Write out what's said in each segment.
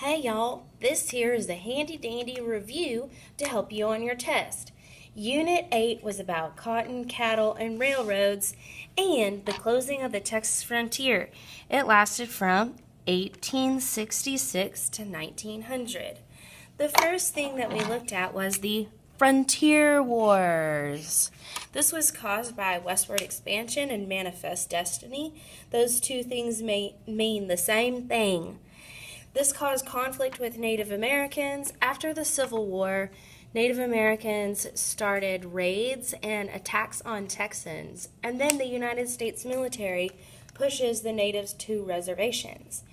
Hey y'all, this here is a handy dandy review to help you on your test. Unit 8 was about cotton, cattle, and railroads and the closing of the Texas frontier. It lasted from 1866 to 1900. The first thing that we looked at was the Frontier Wars. This was caused by westward expansion and manifest destiny. Those two things may mean the same thing. This caused conflict with Native Americans. After the Civil War, Native Americans started raids and attacks on Texans, and then the United States military pushes the natives to reservations.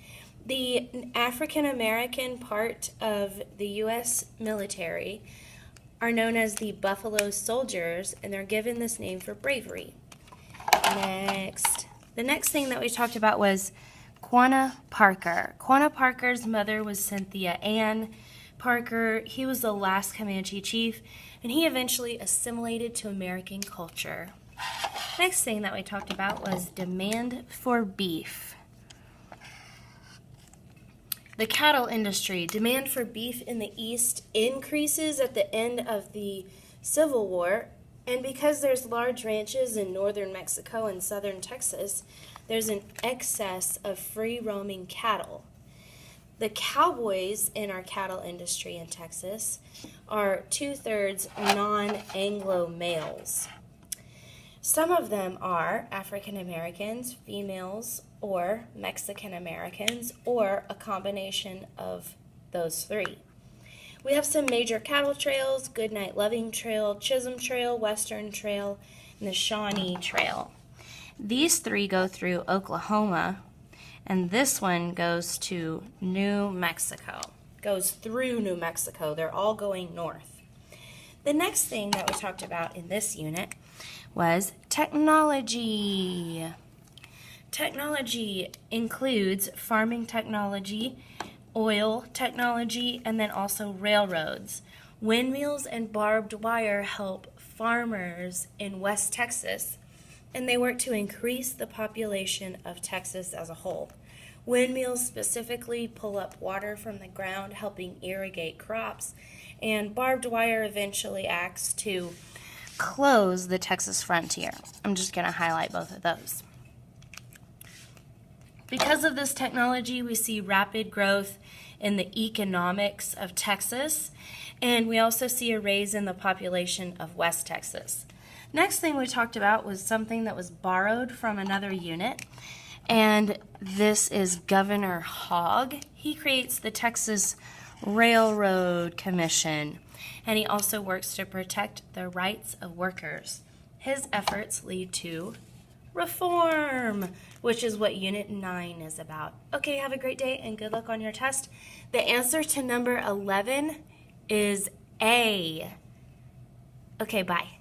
The African American part of the U.S. military are known as the Buffalo Soldiers, and they're given this name for bravery. The next thing that we talked about was Quanah Parker. Quanah Parker's mother was Cynthia Ann Parker. He was the last Comanche chief, and he eventually assimilated to American culture. Next thing that we talked about was demand for beef. The cattle industry. Demand for beef in the East increases at the end of the Civil War, and because there's large ranches in northern Mexico and southern Texas, there's an excess of free-roaming cattle. The cowboys in our cattle industry in Texas are 2/3 non-Anglo males. Some of them are African Americans, females, or Mexican Americans, or a combination of those three. We have some major cattle trails: Goodnight Loving Trail, Chisholm Trail, Western Trail, and the Shawnee Trail. These three go through Oklahoma, and this one goes to New Mexico. Goes through New Mexico. They're all going north. The next thing that we talked about in this unit was technology. Technology includes farming technology, oil technology, and then also railroads. Windmills and barbed wire help farmers in West Texas, and they work to increase the population of Texas as a whole. Windmills specifically pull up water from the ground, helping irrigate crops, and barbed wire eventually acts to close the Texas frontier. I'm just going to highlight both of those. Because of this technology, we see rapid growth in the economics of Texas, and we also see a raise in the population of West Texas. Next thing we talked about was something that was borrowed from another unit, and this is Governor Hogg. He creates the Texas Railroad Commission, and he also works to protect the rights of workers. His efforts lead to reform, which is what Unit 9 is about. Okay, have a great day and good luck on your test. The answer to number 11 is A. Okay, bye.